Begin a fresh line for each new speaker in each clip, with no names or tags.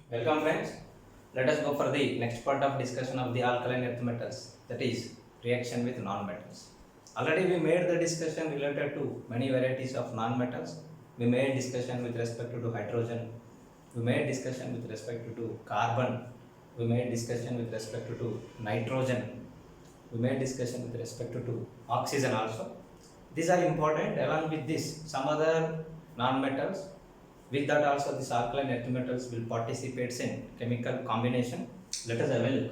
Welcome friends. Let us go for the next part of discussion of the alkaline earth metals, that is reaction with non-metals. Already we made the discussion related to many varieties of non-metals. We made discussion with respect to hydrogen. We made discussion with respect to carbon. We made discussion with respect to nitrogen. We made discussion with respect to oxygen also. These are important. Along with this, some other non-metals. With that also, this alkaline earth metals will participate in chemical combination. Let us have a look.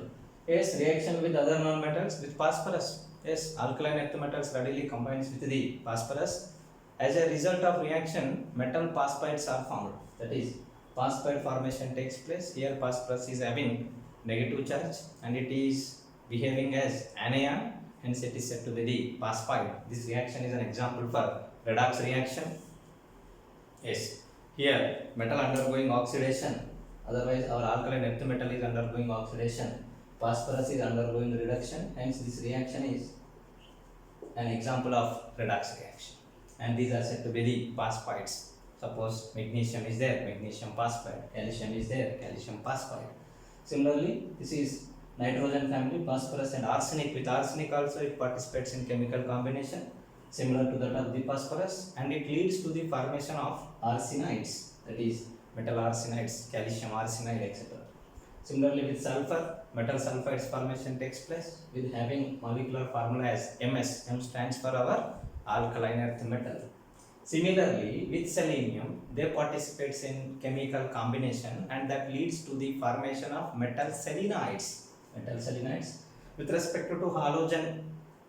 Yes, reaction with other non-metals with phosphorus. Yes, alkaline earth metals readily combines with the phosphorus. As a result of reaction, metal phosphides are formed. That is, phosphide formation takes place. Here, phosphorus is having negative charge and it is behaving as anion. Hence, it is said to be the phosphide. This reaction is an example for redox reaction. Yes. Here, metal undergoing oxidation, otherwise our alkaline earth metal is undergoing oxidation, phosphorus is undergoing reduction, hence this reaction is an example of redox reaction. And these are said to be the phosphides. Suppose magnesium is there, magnesium phosphide, calcium is there, calcium phosphide. Similarly, this is nitrogen family, phosphorus and arsenic. With arsenic also it participates in chemical combination similar to that of the phosphorus, and it leads to the formation of arsenides, that is metal arsenides, calcium arsenide, etc. Similarly with sulfur, metal sulfides formation takes place with having molecular formula as Ms. M stands for our alkaline earth metal. Similarly with selenium, they participates in chemical combination and that leads to the formation of metal selenides. Metal selenides. With respect to halogen,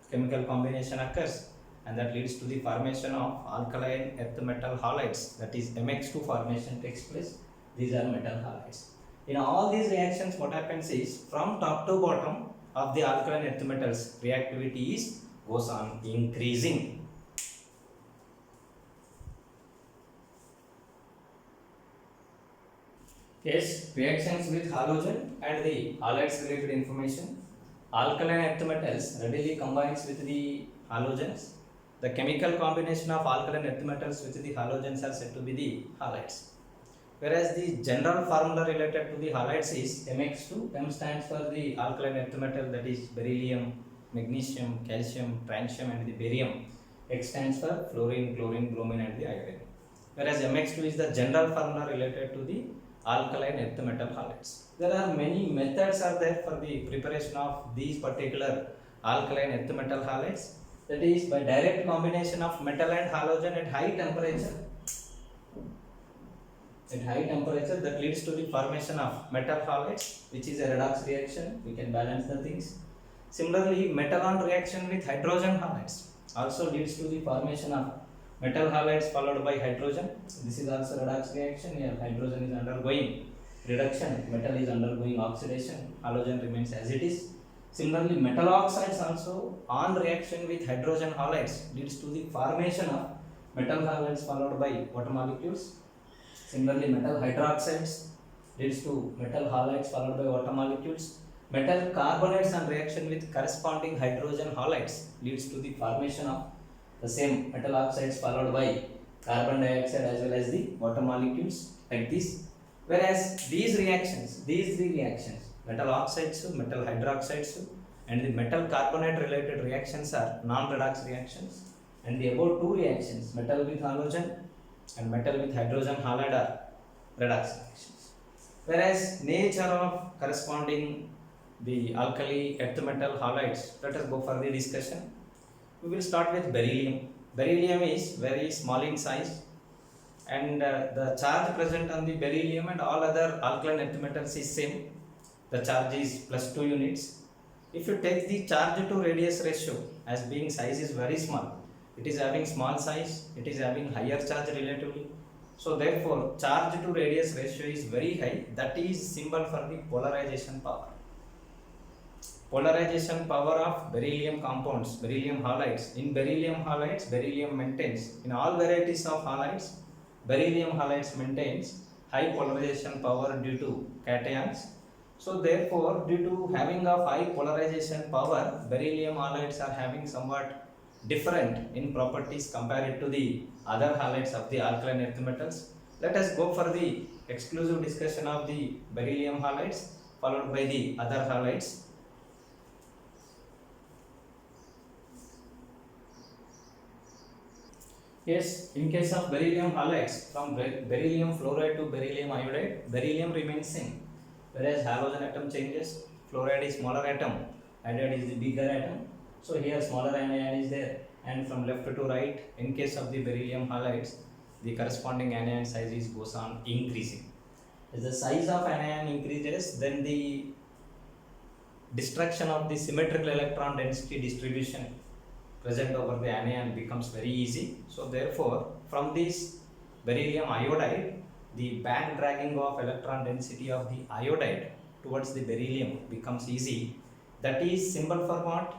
chemical combination occurs and that leads to the formation of alkaline earth metal halides, that is Mx2 formation takes place. These are metal halides. In all these reactions, what happens is from top to bottom of the alkaline earth metals, reactivity goes on increasing. Yes, reactions with halogen and the halides related information. Alkaline earth metals readily combines with the halogens. The chemical combination of alkaline earth metals with the halogens are said to be the halides. Whereas the general formula related to the halides is Mx2. M stands for the alkaline earth metal, that is beryllium, magnesium, calcium, francium and the barium. X stands for fluorine, chlorine, bromine and the iodine. Whereas Mx2 is the general formula related to the alkaline earth metal halides. There are many methods are there for the preparation of these particular alkaline earth metal halides. That is by direct combination of metal and halogen at high temperature. At high temperature, that leads to the formation of metal halides, which is a redox reaction. We can balance the things. Similarly, metal-on reaction with hydrogen halides also leads to the formation of metal halides followed by hydrogen. This is also redox reaction. Here, hydrogen is undergoing reduction, metal is undergoing oxidation, halogen remains as it is. Similarly, metal oxides also on reaction with hydrogen halides leads to the formation of metal halides followed by water molecules. Similarly, metal hydroxides leads to metal halides followed by water molecules. Metal carbonates on reaction with corresponding hydrogen halides leads to the formation of the same metal oxides followed by carbon dioxide as well as the water molecules, like this. Whereas these three reactions, metal oxides, metal hydroxides and the metal carbonate related reactions are non-redox reactions, and the above two reactions, metal with halogen and metal with hydrogen halide, are redox reactions. Whereas nature of corresponding the alkali earth metal halides, let us go for the discussion. We will start with beryllium. Beryllium is very small in size, and the charge present on the beryllium and all other alkaline earth metals is same. The charge is +2 units. If you take the charge to radius ratio, as being size is very small, it is having small size, it is having higher charge relatively. So therefore, charge to radius ratio is very high. That is symbol for the polarization power. Polarization power of beryllium compounds, beryllium halides. In beryllium halides, beryllium maintains, in all varieties of halides, beryllium halides maintains high polarization power due to cations. So therefore, due to having a high polarization power, beryllium halides are having somewhat different in properties compared to the other halides of the alkaline earth metals. Let us go for the exclusive discussion of the beryllium halides followed by the other halides. Yes, in case of beryllium halides, from beryllium fluoride to beryllium iodide, beryllium remains same, whereas halogen atom changes. Fluoride is smaller atom, iodide is the bigger atom. So here smaller anion is there, and from left to right, in case of the beryllium halides, the corresponding anion size is goes on increasing. As the size of anion increases, then the destruction of the symmetrical electron density distribution present over the anion becomes very easy. So therefore, from this beryllium iodide, the back dragging of electron density of the iodide towards the beryllium becomes easy. That is symbol for what?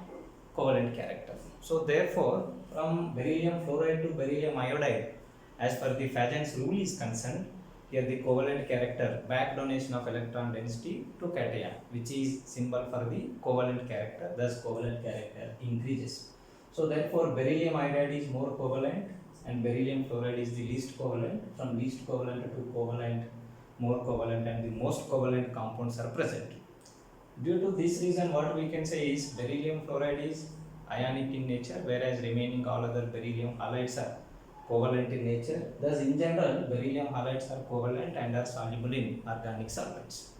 Covalent character. So therefore, from beryllium fluoride to beryllium iodide, as per the Fagen's rule is concerned, here the covalent character, back donation of electron density to cation, which is symbol for the covalent character, thus covalent character increases. So therefore beryllium iodide is more covalent and beryllium fluoride is the least covalent. From least covalent to covalent, more covalent, and the most covalent compounds are present. Due to this reason, what we can say is beryllium fluoride is ionic in nature, whereas remaining all other beryllium halides are covalent in nature. Thus in general, beryllium halides are covalent and are soluble in organic solvents.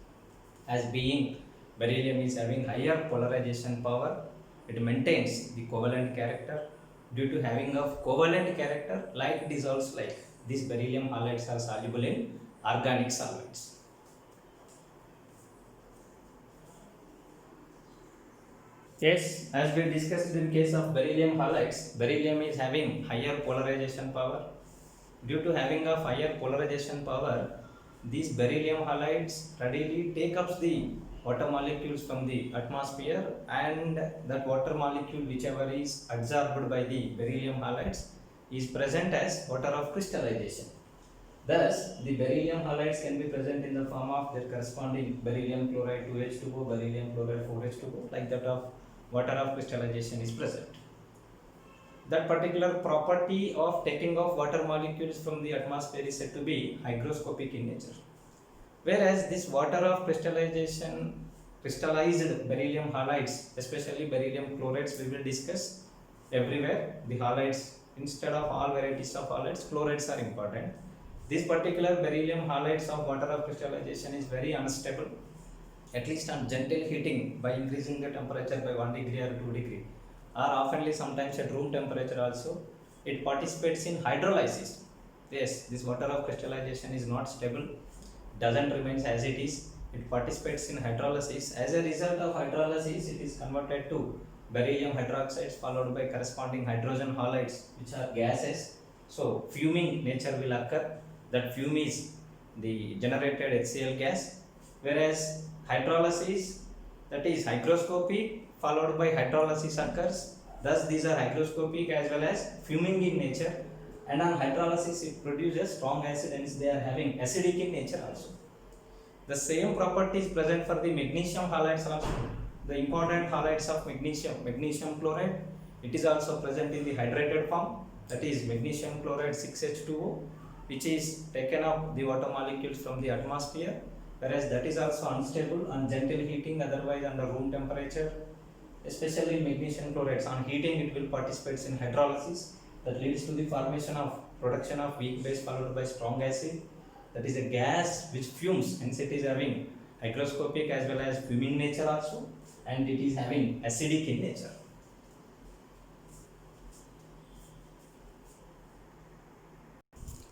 As being beryllium is having higher polarization power, it maintains the covalent character. Due to having of covalent character, like dissolves like, these beryllium halides are soluble in organic solvents. Yes, as we discussed in case of beryllium halides, beryllium is having higher polarization power. Due to having a higher polarization power, these beryllium halides readily take up the water molecules from the atmosphere, and that water molecule whichever is absorbed by the beryllium halides is present as water of crystallization. Thus, the beryllium halides can be present in the form of their corresponding beryllium chloride 2H2O, beryllium chloride 4H2O, like that of water of crystallization is present. That particular property of taking off water molecules from the atmosphere is said to be hygroscopic in nature. Whereas this water of crystallization, crystallized beryllium halides, especially beryllium chlorides, we will discuss everywhere. The halides, instead of all varieties of halides, chlorides are important. This particular beryllium halides of water of crystallization is very unstable, at least on gentle heating by increasing the temperature by 1 degree or 2 degree, or oftenly sometimes at room temperature also, it participates in hydrolysis. Yes, this water of crystallization is not stable, doesn't remain as it is, it participates in hydrolysis. As a result of hydrolysis, it is converted to beryllium hydroxides followed by corresponding hydrogen halides, which are gases. So fuming nature will occur. That fume is the generated HCl gas, whereas hydrolysis, that is hygroscopic followed by hydrolysis occurs. Thus these are hygroscopic as well as fuming in nature, and on hydrolysis it produces strong acid, hence they are having acidic in nature also. The same property is present for the magnesium halides also. The important halides of magnesium, magnesium chloride, it is also present in the hydrated form, that is magnesium chloride 6H2O, which is taken up the water molecules from the atmosphere, whereas that is also unstable on gentle heating, otherwise under room temperature. Especially magnesium chlorides, on heating it will participate in hydrolysis, that leads to the formation of production of weak base followed by strong acid, that is a gas which fumes, hence it is having hygroscopic as well as fuming nature also, and it is having acidic in nature.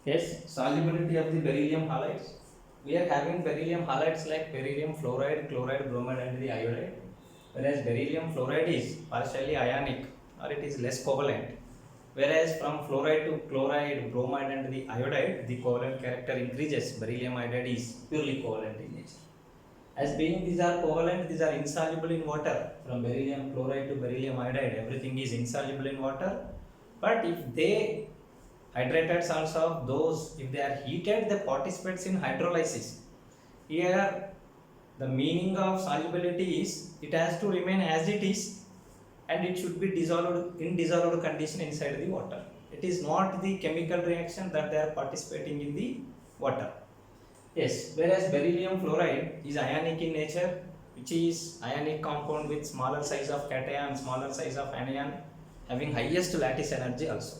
Yes, solubility of the beryllium halides. We are having beryllium halides like beryllium fluoride, chloride, bromide, and the iodide. Whereas beryllium fluoride is partially ionic, or it is less covalent. Whereas from fluoride to chloride, bromide, and the iodide, the covalent character increases. Beryllium iodide is purely covalent in nature. As being these are covalent, these are insoluble in water. From beryllium chloride to beryllium iodide, everything is insoluble in water. But if they hydrated salts of those, if they are heated, they participates in hydrolysis. Here the meaning of solubility is it has to remain as it is, and it should be dissolved in condition inside the water. It is not the chemical reaction that they are participating in the water. Yes, whereas beryllium fluoride is ionic in nature, which is ionic compound with smaller size of cation, smaller size of anion, having highest lattice energy also.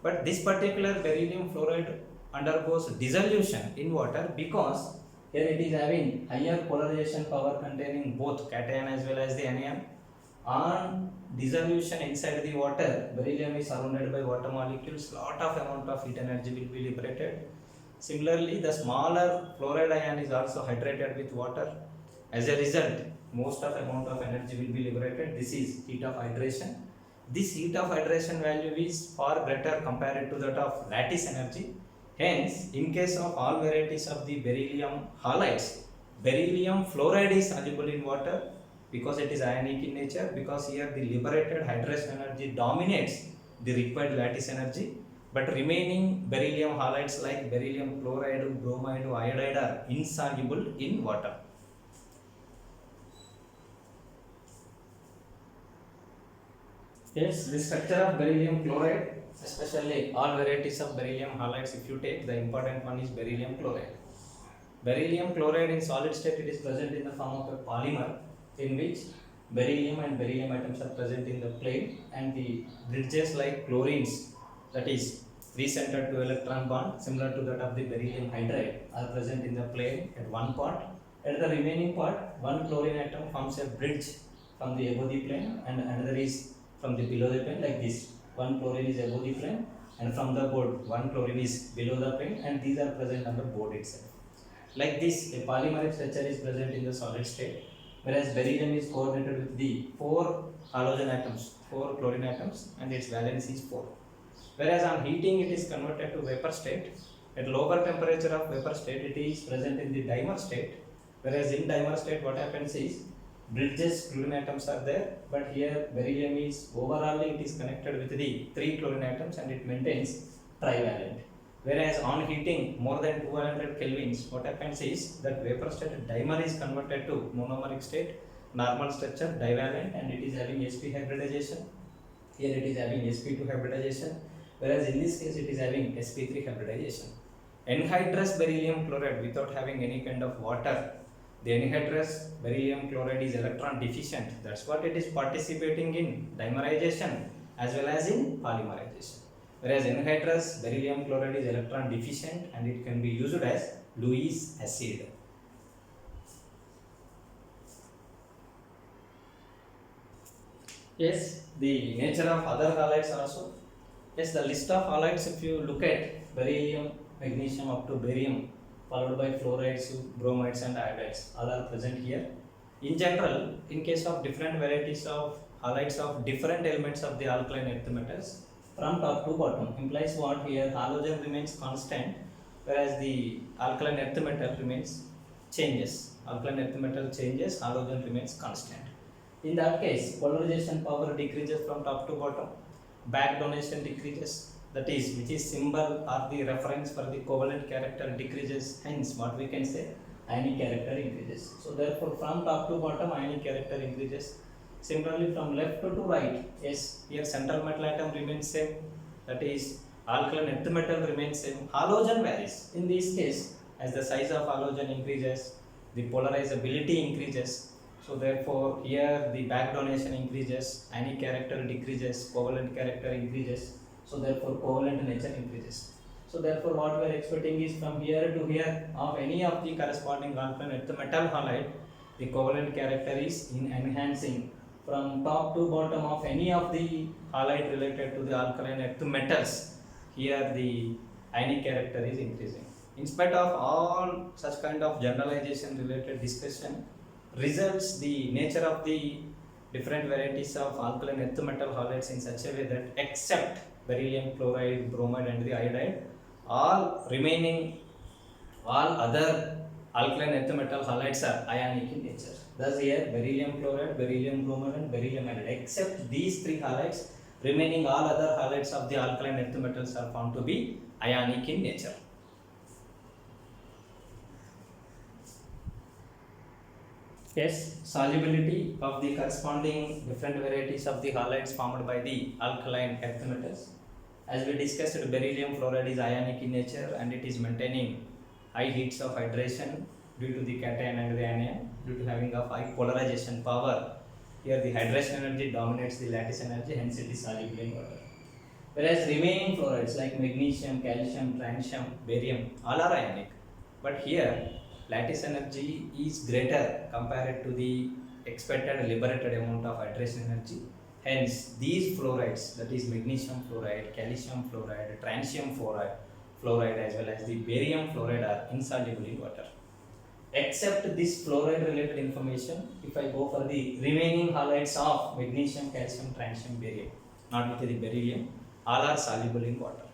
But this particular beryllium fluoride undergoes dissolution in water because here it is having higher polarization power containing both cation as well as the anion. On dissolution inside the water, beryllium is surrounded by water molecules, lot of amount of heat energy will be liberated. Similarly, the smaller fluoride ion is also hydrated with water. As a result, most of amount of energy will be liberated. This is heat of hydration. This heat of hydration value is far greater compared to that of lattice energy. Hence, in case of all varieties of the beryllium halides, beryllium fluoride is soluble in water because it is ionic in nature, because here the liberated hydration energy dominates the required lattice energy, but remaining beryllium halides like beryllium chloride, bromide, iodide are insoluble in water. Yes, the structure of beryllium chloride, especially all varieties of beryllium halides, if you take, the important one is beryllium chloride. Beryllium chloride in solid state, it is present in the form of a polymer in which beryllium and beryllium atoms are present in the plane, and the bridges like chlorines, that is recenter to electron bond similar to that of the beryllium hydride, are present in the plane at one part. At the remaining part, one chlorine atom forms a bridge from the above the plane and another is from the below the plane, like this. One chlorine is above the plane and from the board one chlorine is below the plane, and these are present on the board itself. Like this, a polymeric structure is present in the solid state, whereas beryllium is coordinated with the 4 halogen atoms, 4 chlorine atoms, and its valence is 4. Whereas on heating it is converted to vapor state. At lower temperature of vapor state it is present in the dimer state, whereas in dimer state what happens is bridges chlorine atoms are there, but here beryllium is overall it is connected with the 3 chlorine atoms and it maintains trivalent. Whereas on heating more than 200 kelvins, what happens is that vapor state dimer is converted to monomeric state, normal structure, divalent, and it is having sp hybridization. Here it is having sp2 hybridization, whereas in this case it is having sp3 hybridization. Anhydrous beryllium chloride without having any kind of water, the anhydrous beryllium chloride is electron deficient. That's what it is participating in dimerization as well as in polymerization. Whereas anhydrous beryllium chloride is electron deficient and it can be used as Lewis acid. Yes, the nature of other halides also. Yes, the list of halides, if you look at beryllium, magnesium up to barium, followed by fluorides, bromides and iodides, all are present here. In general, in case of different varieties of halides of different elements of the alkaline earth metals, from top to bottom implies what? Here halogen remains constant, whereas the alkaline earth metal remains changes. Alkaline earth metal changes, halogen remains constant. In that case, polarization power decreases from top to bottom, back donation decreases, that is, which is symbol or the reference for the covalent character decreases, hence what we can say, ionic character increases. So therefore from top to bottom ionic character increases. Similarly from left to right, yes, here central metal atom remains same, that is alkaline earth metal remains same, halogen varies. In this case, as the size of halogen increases, the polarizability increases, so therefore here the back donation increases, ionic character decreases, covalent character increases, so therefore covalent nature increases. So therefore what we are expecting is from here to here of any of the corresponding alkaline earth metal halide, the covalent character is enhancing. From top to bottom of any of the halide related to the alkaline earth metals, here the ionic character is increasing. In spite of all such kind of generalization related discussion, results the nature of the different varieties of alkaline earth metal halides in such a way that except beryllium chloride, bromide and the iodide, all other alkaline earth metal halides are ionic in nature. Thus here beryllium chloride, beryllium bromide and beryllium iodide, except these 3 halides, remaining all other halides of the alkaline earth metals are found to be ionic in nature. Yes, solubility of the corresponding different varieties of the halides formed by the alkaline earth metals. As we discussed, beryllium fluoride is ionic in nature and it is maintaining high heats of hydration due to the cation and the anion, due to having a high polarization power. Here the hydration energy dominates the lattice energy, hence it is soluble in water. Whereas remaining fluorides like magnesium, calcium, francium, barium, all are ionic. But here lattice energy is greater compared to the expected liberated amount of hydration energy. Hence, these fluorides, that is magnesium fluoride, calcium fluoride, francium fluoride as well as the barium fluoride are insoluble in water. Except this fluoride related information, if I go for the remaining halides of magnesium, calcium, francium, barium, not with the beryllium, all are soluble in water.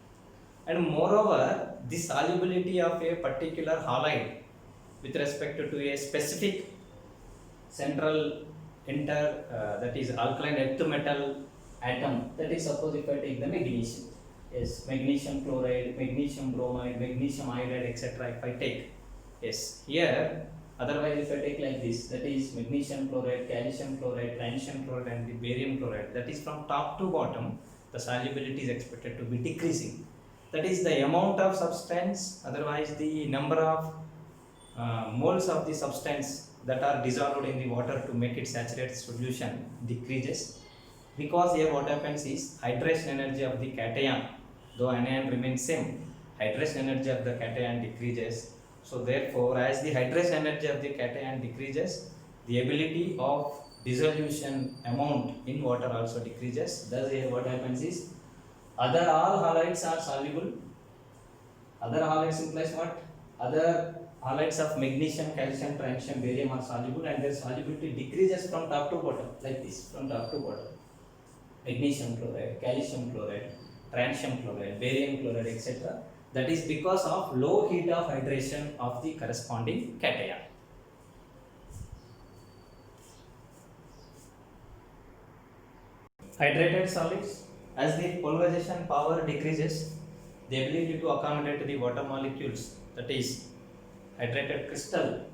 And moreover, the solubility of a particular halide with respect to a specific central that is alkaline earth metal atom, that is suppose if I take the magnesium, yes, magnesium chloride, magnesium bromide, magnesium iodide, etc. if I take, yes, here otherwise if I take like this, that is magnesium chloride, calcium chloride, francium chloride and the barium chloride, that is from top to bottom the solubility is expected to be decreasing. That is the amount of substance, otherwise the number of moles of the substance that are dissolved in the water to make it saturated solution decreases, because here what happens is hydration energy of the cation, though anion remains same, hydration energy of the cation decreases. So therefore, as the hydration energy of the cation decreases, the ability of dissolution amount in water also decreases. Thus here what happens is other all halides are soluble. Other halides implies what? Other halides of magnesium, calcium, francium, barium are soluble and their solubility decreases from top to bottom, like this, from top to bottom. Magnesium chloride, calcium chloride, francium chloride, barium chloride, etc. That is because of low heat of hydration of the corresponding cation. Hydrated solids, as the polarization power decreases, the ability to accommodate the water molecules, that is hydrated crystal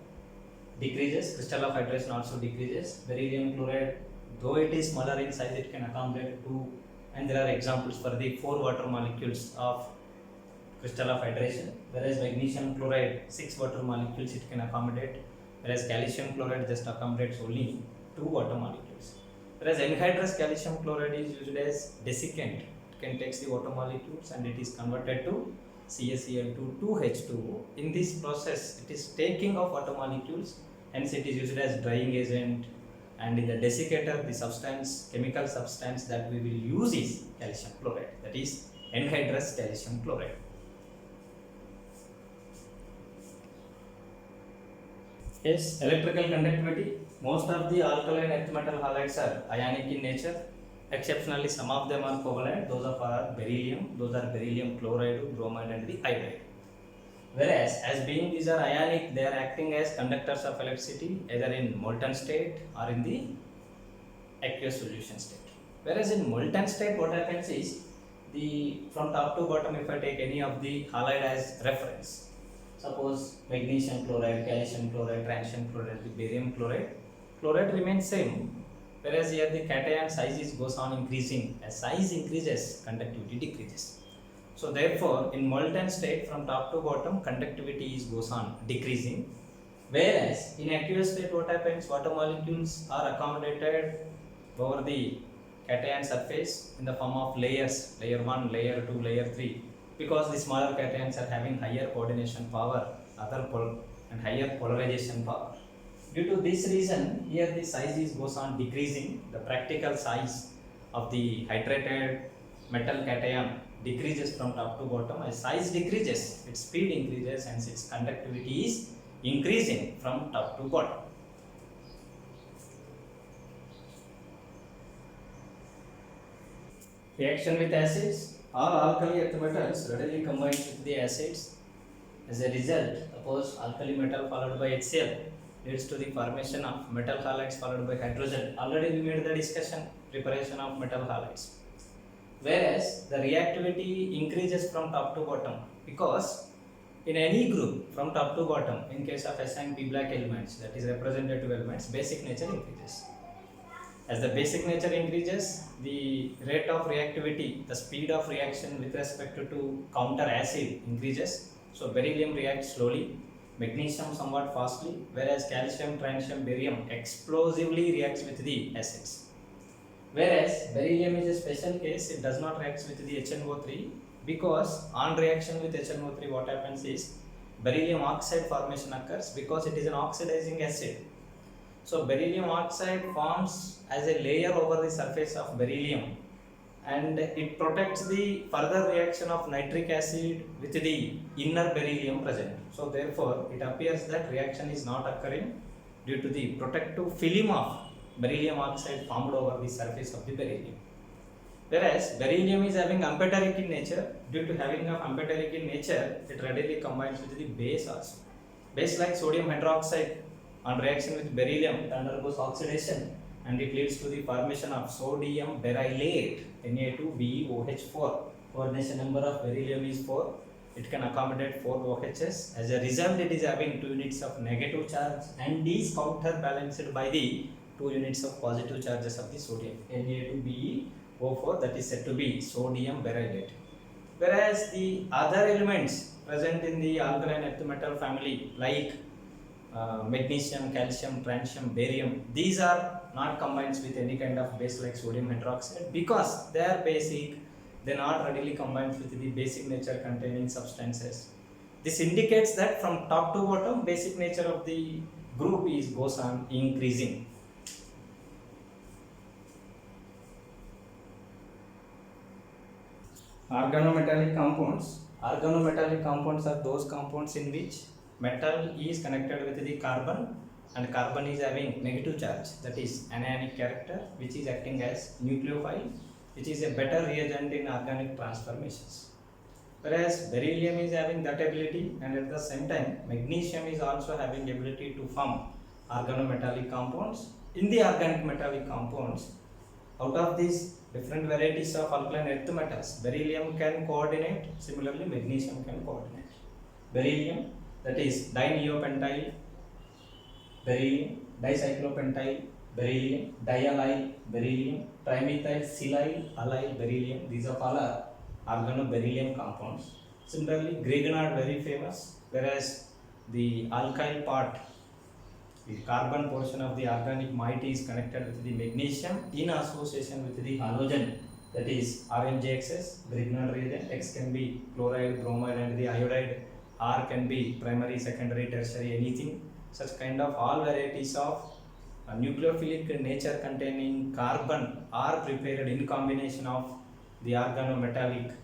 decreases, crystal of hydration also decreases. Beryllium chloride, though it is smaller in size, it can accommodate 2, and there are examples for the 4 water molecules of crystal of hydration, whereas magnesium chloride 6 water molecules it can accommodate, whereas calcium chloride just accommodates only 2 water molecules. Whereas anhydrous calcium chloride is used as desiccant, it can take the water molecules and it is converted to CaCl2 2H2O. In this process, it is taking of water molecules, hence it is used as drying agent. And in the desiccator, the substance, chemical substance that we will use is calcium chloride, that is anhydrous calcium chloride. Yes, electrical conductivity. Most of the alkaline earth metal halides are ionic in nature. Exceptionally, some of them are covalent. Those are beryllium. Those are beryllium chloride, bromide, and the iodide. Whereas, as being these are ionic, they are acting as conductors of electricity either in molten state or in the aqueous solution state. Whereas in molten state, what happens is from top to bottom, if I take any of the halide as reference, suppose magnesium chloride, calcium chloride, francium chloride, the barium chloride remains same. Whereas here the cation size goes on increasing. As size increases, conductivity decreases. So therefore, in molten state from top to bottom, conductivity goes on decreasing. Whereas in aqueous state, what happens? Water molecules are accommodated over the cation surface in the form of layers, layer 1, layer 2, layer 3. Because the smaller cations are having higher coordination power, and higher polarization power. Due to this reason, here the size goes on decreasing. The practical size of the hydrated metal cation decreases from top to bottom. As size decreases, its speed increases, and its conductivity is increasing from top to bottom. Reaction with acids. All alkali earth metals readily combine with the acids. As a result, suppose alkali metal followed by HCl leads to the formation of metal halides followed by hydrogen. Already we made the discussion, preparation of metal halides. Whereas the reactivity increases from top to bottom, because in any group from top to bottom, in case of S and P black elements, that is representative elements, basic nature increases. As the basic nature increases, the rate of reactivity, the speed of reaction with respect to counter acid increases. So beryllium reacts slowly, magnesium somewhat fastly, whereas calcium, transium, barium explosively reacts with the acids. Whereas beryllium is a special case, it does not react with the HNO3 because on reaction with HNO3 what happens is beryllium oxide formation occurs because it is an oxidizing acid. So beryllium oxide forms as a layer over the surface of beryllium and it protects the further reaction of nitric acid with the inner beryllium present. So therefore it appears that reaction is not occurring due to the protective film of beryllium oxide formed over the surface of the beryllium. Whereas beryllium is having amphoteric in nature, due to having of amphoteric in nature, it readily combines with the base also. Base like sodium hydroxide on reaction with beryllium it undergoes oxidation and it leads to the formation of sodium berylate Na2BeOH4. Coordination number of beryllium is 4. It can accommodate 4 OHs. As a result, it is having 2 units of negative charge and is counterbalanced by the 2 units of positive charges of the sodium Na2BeO4, that is said to be sodium berylate. Whereas the other elements present in the alkaline earth metal family like magnesium, calcium, transium, barium, these are not combined with any kind of base like sodium hydroxide because they are basic, they are not readily combined with the basic nature containing substances. This indicates that from top to bottom basic nature of the group goes on increasing. Organometallic compounds. Organometallic compounds are those compounds in which metal is connected with the carbon and carbon is having negative charge, that is anionic character, which is acting as nucleophile, which is a better reagent in organic transformations. Whereas beryllium is having that ability and at the same time magnesium is also having ability to form organometallic compounds. In the organic metallic compounds, out of these different varieties of alkaline earth metals, beryllium can coordinate, similarly magnesium can coordinate. Beryllium, that is dineopentyl beryllium, dicyclopentyl beryllium, diallyl beryllium, trimethyl silyl allyl beryllium, these are all are organoberyllium compounds. Similarly, Grignard very famous, whereas the alkyl part, the carbon portion of the organic moiety is connected with the magnesium in association with the halogen, that is RMJXS, Grignard reagent. X can be chloride, bromide and the iodide. R can be primary, secondary, tertiary, anything. Such kind of all varieties of nucleophilic nature containing carbon are prepared in combination of the organometallic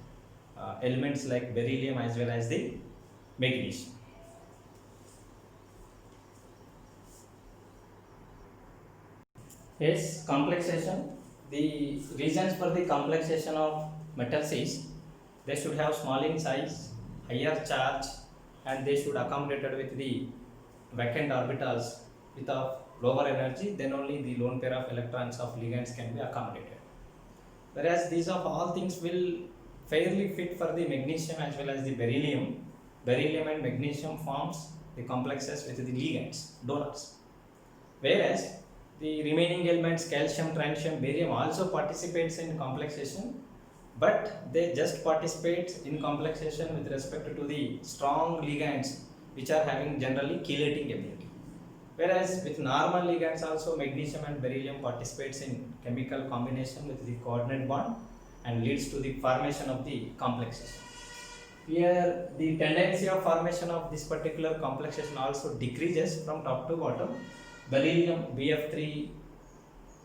elements like beryllium as well as the magnesium. Yes, complexation. The reasons for the complexation of metals is they should have small in size, higher charge, and they should accommodated with the vacant orbitals with a lower energy. Then only the lone pair of electrons of ligands can be accommodated. Whereas these of all things will fairly fit for the magnesium as well as the beryllium. Beryllium and magnesium forms the complexes with the ligands, donors. Whereas the remaining elements calcium, transium, barium also participates in complexation, but they just participate in complexation with respect to the strong ligands which are having generally chelating ability. Whereas with normal ligands also magnesium and beryllium participates in chemical combination with the coordinate bond and leads to the formation of the complexes. Here the tendency of formation of this particular complexation also decreases from top to bottom. Beryllium Bf3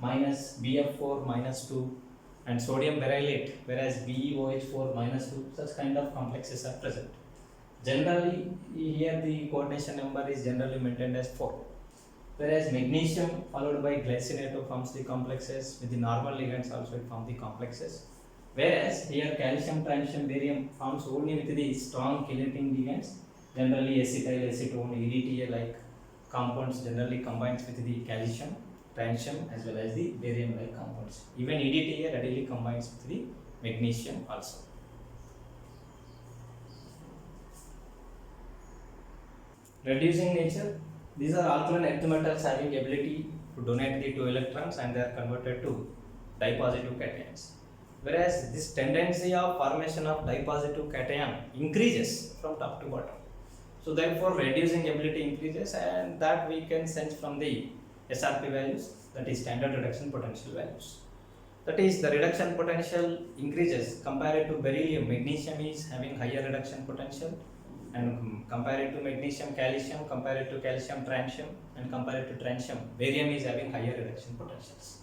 minus Bf4 minus 2 and sodium berylate, whereas BeOH4 minus 2, such kind of complexes are present. Generally here the coordination number is generally maintained as 4. Whereas magnesium followed by glycinate forms the complexes, with the normal ligands also it forms the complexes. Whereas here calcium, transium, barium forms only with the strong chelating ligands, generally acetyl, acetone, EDTA like compounds generally combines with the calcium, transium as well as the barium like compounds. Even EDTA readily combines with the magnesium also. Reducing nature, these are alkaline earth metals having ability to donate the 2 electrons and they are converted to dipositive cations. whereas this tendency of formation of dipositive cation increases from top to bottom. So therefore reducing ability increases, and that we can sense from the SRP values, that is standard reduction potential values. That is, the reduction potential increases compared to beryllium. Magnesium is having higher reduction potential, and compared to magnesium, calcium, compared to calcium, transium, and compared to transium, barium is having higher reduction potentials.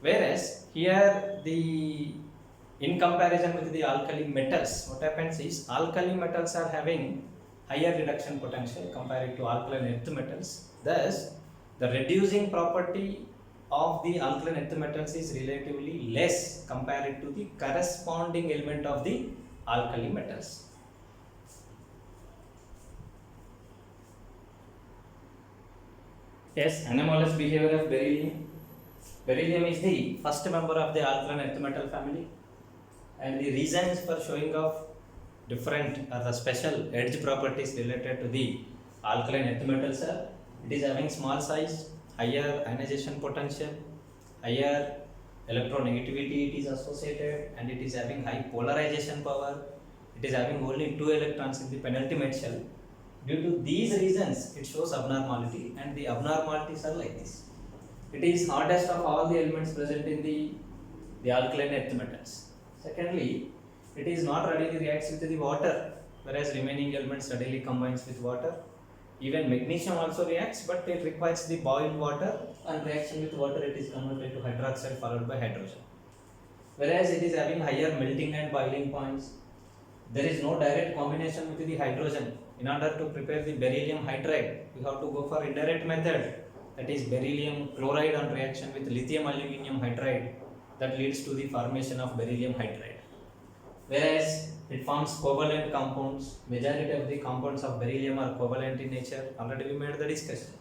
Whereas here in comparison with the alkali metals, what happens is alkali metals are having higher reduction potential compared to alkaline earth metals. Thus, the reducing property of the alkaline earth metals is relatively less compared to the corresponding element of the alkali metals. Yes, anomalous behavior of beryllium. Beryllium is the first member of the alkaline earth metal family, and the reasons for showing of different or the special edge properties related to the alkaline earth metals are: it is having small size, higher ionization potential, higher electronegativity it is associated, and it is having high polarization power. It is having only 2 electrons in the penultimate shell. Due to these reasons, it shows abnormality, and the abnormalities are like this. It is hardest of all the elements present in the alkaline earth metals. Secondly, it is not readily reacts with the water, whereas remaining elements readily combines with water. Even magnesium also reacts, but it requires the boiled water, and reaction with water it is converted to hydroxide followed by hydrogen. Whereas it is having higher melting and boiling points. There is no direct combination with the hydrogen. In order to prepare the beryllium hydride, we have to go for indirect method, that is beryllium chloride on reaction with lithium aluminum hydride, that leads to the formation of beryllium hydride. Whereas it forms covalent compounds. Majority of the compounds of beryllium are covalent in nature. Already we made the discussion.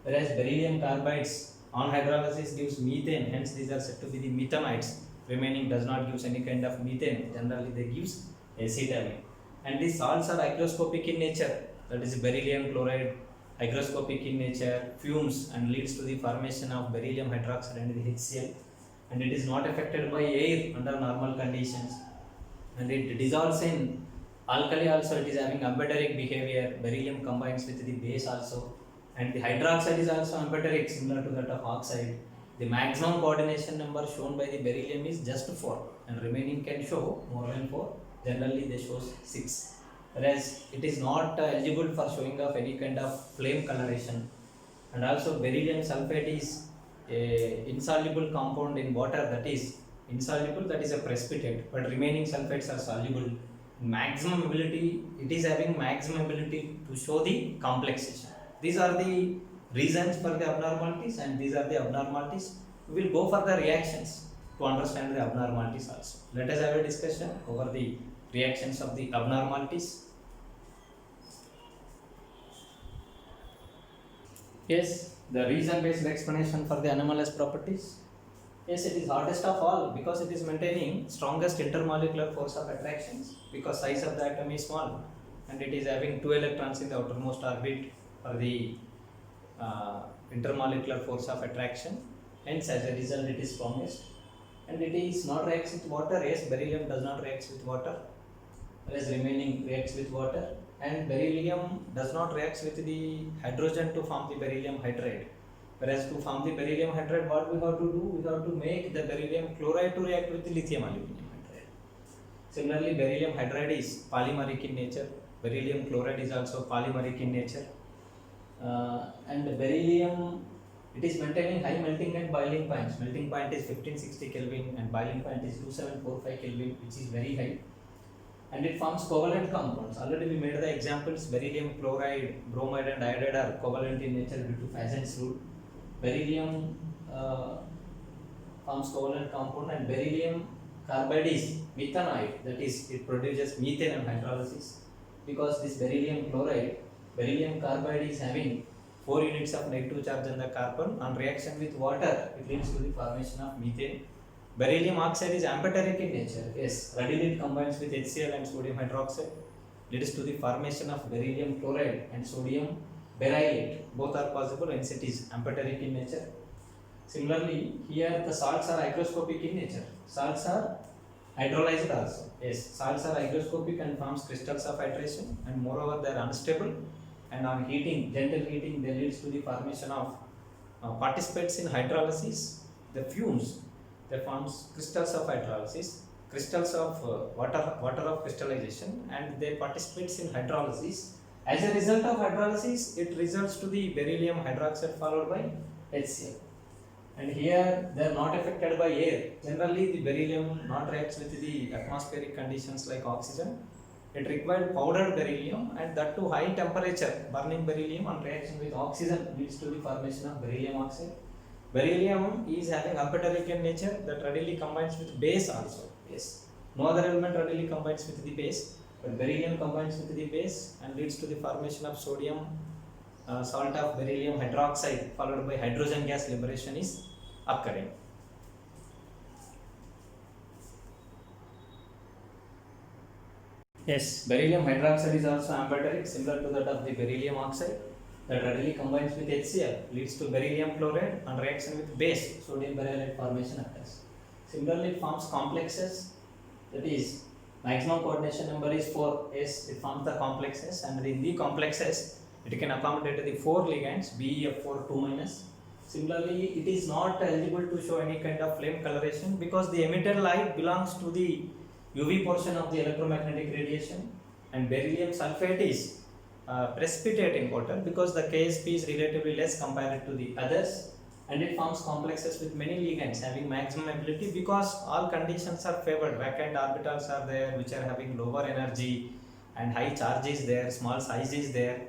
Whereas beryllium carbides on hydrolysis gives methane, hence these are said to be the methanides. Remaining does not give any kind of methane. Generally they gives acetylene. And these salts are hygroscopic in nature. That is beryllium chloride, hygroscopic in nature, fumes and leads to the formation of beryllium hydroxide and the HCl. And it is not affected by air under normal conditions. And it dissolves in alkali also. It is having amphoteric behavior. Beryllium combines with the base also, and the hydroxide is also amphoteric, similar to that of oxide. The maximum coordination number shown by the beryllium is just 4, and remaining can show more than 4. Generally they show 6, whereas it is not eligible for showing of any kind of flame coloration. And also beryllium sulfate is a insoluble compound in water, that is insoluble, that is a precipitate, but remaining sulfates are soluble. Maximum ability, it is having maximum ability to show the complexation. These are the reasons for the abnormalities, and these are the abnormalities. We will go for the reactions to understand the abnormalities also. Let us have a discussion over the reactions of the abnormalities. Yes, the reason based explanation for the anomalous properties. Yes, it is hardest of all because it is maintaining strongest intermolecular force of attractions, because size of the atom is small, and it is having 2 electrons in the outermost orbit for the intermolecular force of attraction. Hence, as a result, it is strongest. And it is not reacts with water. Yes, beryllium does not react with water, whereas remaining reacts with water. And beryllium does not react with the hydrogen to form the beryllium hydride. Whereas to form the beryllium hydride, what we have to do? We have to make the beryllium chloride to react with the lithium aluminum hydride. Similarly, beryllium hydride is polymeric in nature. Beryllium chloride is also polymeric in nature. And beryllium, it is maintaining high melting and boiling points. Melting point is 1560 Kelvin and boiling point is 2745 Kelvin, which is very high. And it forms covalent compounds. Already we made the examples. Beryllium chloride, bromide and iodide are covalent in nature due to Fazan's rule. Beryllium forms covalent compound, and beryllium carbide is methanoid, that is it produces methane on hydrolysis. Because this beryllium chloride, beryllium carbide is having 4 units of negative charge on the carbon. On reaction with water, it leads to the formation of methane. Beryllium oxide is amphoteric in nature. Yes, readily it combines with HCl and sodium hydroxide, leads to the formation of beryllium chloride and sodium berylate. Both are possible, hence it is amphoteric in nature. Similarly, here the salts are hygroscopic in nature. Salts are Hydrolyzed also. Yes, salts are hygroscopic and forms crystals of hydration, and moreover they are unstable, and on heating, gentle heating, they leads to the formation of participates in hydrolysis. The fumes, they forms crystals of hydrolysis, crystals of water of crystallization, and they participates in hydrolysis. As a result of hydrolysis, it results to the beryllium hydroxide followed by HCl. And here they are not affected by air. Generally the beryllium not reacts with the atmospheric conditions like oxygen. It required powdered beryllium, and that to high temperature burning beryllium on reaction with oxygen leads to the formation of beryllium oxide. Beryllium is having amphoteric in nature that readily combines with base also. Yes, no other element readily combines with the base, but beryllium combines with the base and leads to the formation of sodium salt of beryllium hydroxide followed by hydrogen gas liberation is occurring. Yes, beryllium hydroxide is also amphoteric, similar to that of the beryllium oxide, that readily combines with HCl, leads to beryllium chloride on reaction with base, sodium berylate formation occurs. Similarly, it forms complexes, that is maximum coordination number is 4. Yes, it forms the complexes, and in the complexes it can accommodate the 4 ligands BeF4 2-. Similarly, it is not eligible to show any kind of flame coloration because the emitted light belongs to the UV portion of the electromagnetic radiation, and beryllium sulfate is precipitating water because the KSP is relatively less compared to the others, and it forms complexes with many ligands having maximum ability because all conditions are favored. Vacant orbitals are there which are having lower energy, and high charge is there, small size is there.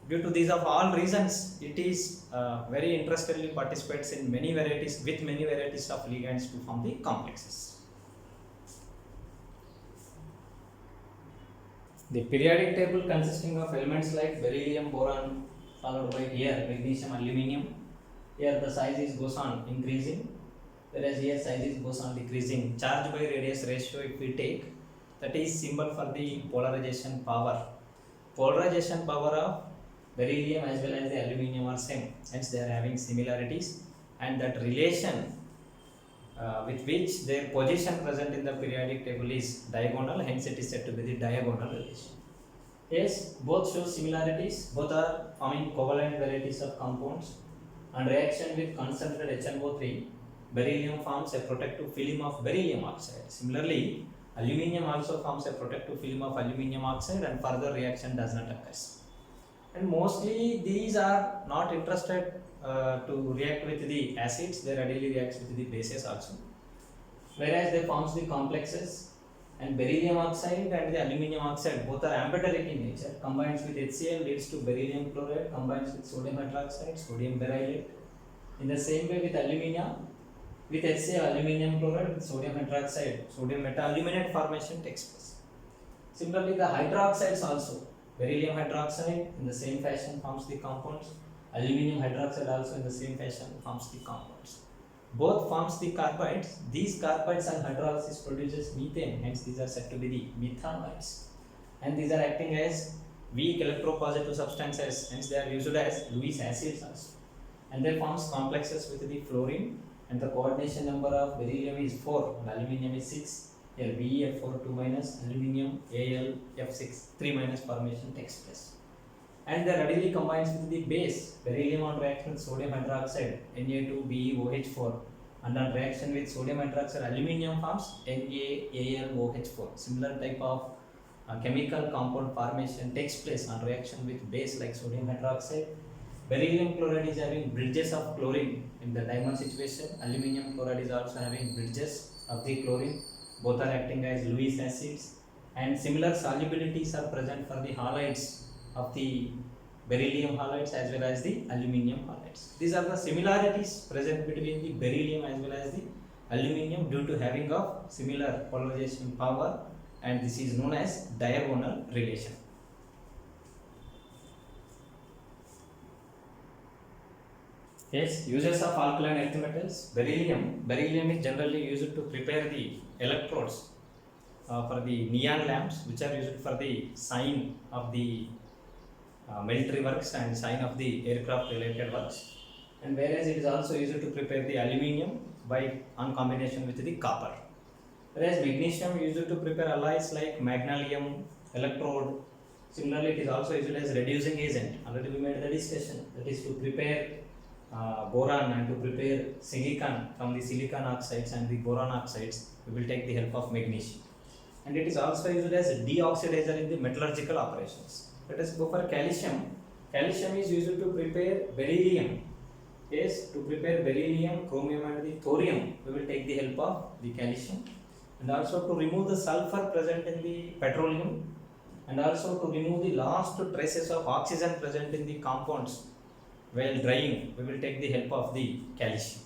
Due to these of all reasons, it is very interestedly participates in many varieties with many varieties of ligands to form the complexes. The periodic table consisting of elements like beryllium, boron, followed by here magnesium, aluminium. Here the size is goes on increasing, whereas here size is goes on decreasing. Charge by radius ratio if we take, that is symbol for the polarization power. Polarization power of beryllium as well as the aluminium are same, hence they are having similarities, and that relation with which their position present in the periodic table is diagonal, hence it is said to be the diagonal relation. Yes, both show similarities, both are forming covalent varieties of compounds. On reaction with concentrated HNO3, beryllium forms a protective film of beryllium oxide. Similarly, aluminium also forms a protective film of aluminium oxide, and further reaction does not occur. And mostly these are not interested to react with the acids, they readily react with the bases also. Whereas they forms the complexes, and beryllium oxide and the aluminium oxide both are amphoteric in nature, combines with HCl leads to beryllium chloride, combines with sodium hydroxide, sodium berylate. In the same way with aluminium, with HCl aluminium chloride, with sodium hydroxide, sodium metaluminate formation takes place. Similarly, the hydroxides also, beryllium hydroxide in the same fashion forms the compounds, aluminium hydroxide also in the same fashion forms the compounds. Both forms the carbides. These carbides and hydrolysis produces methane, hence these are said to be the methanoids, and these are acting as weak electropositive substances, hence they are used as Lewis acids also, and they forms complexes with the fluorine, and the coordination number of beryllium is 4 and aluminium is 6. Here BeF4 2-, aluminium AlF6 3- formation takes place, and they readily combines with the base. Beryllium on reaction with sodium hydroxide Na2BeOH4, and on reaction with sodium hydroxide aluminium forms NaAlOH4. Similar type of chemical compound formation takes place on reaction with base like sodium hydroxide. Beryllium chloride is having bridges of chlorine in the diamond situation. Aluminium chloride is also having bridges of the chlorine. Both are acting as Lewis acids, and similar solubilities are present for the halides of the beryllium halides as well as the aluminium halides. These are the similarities present between the beryllium as well as the aluminium due to having of similar polarization power, and this is known as diagonal relation. Yes, uses of alkaline earth metals. Beryllium is generally used to prepare the electrodes for the neon lamps, which are used for the sign of the military works and sign of the aircraft related works, and whereas it is also used to prepare the aluminium by on combination with the copper. Whereas magnesium used to prepare alloys like magnesium, electrode. Similarly, it is also used as reducing agent. Already we made the discussion. That is to prepare boron and to prepare silicon from the silicon oxides and the boron oxides. We will take the help of magnesium. And it is also used as a deoxidizer in the metallurgical operations. Let us go for calcium. Calcium is used to prepare beryllium. Yes, to prepare beryllium, chromium and the thorium, we will take the help of the calcium. And also to remove the sulfur present in the petroleum, and also to remove the last traces of oxygen present in the compounds while drying, we will take the help of the calcium.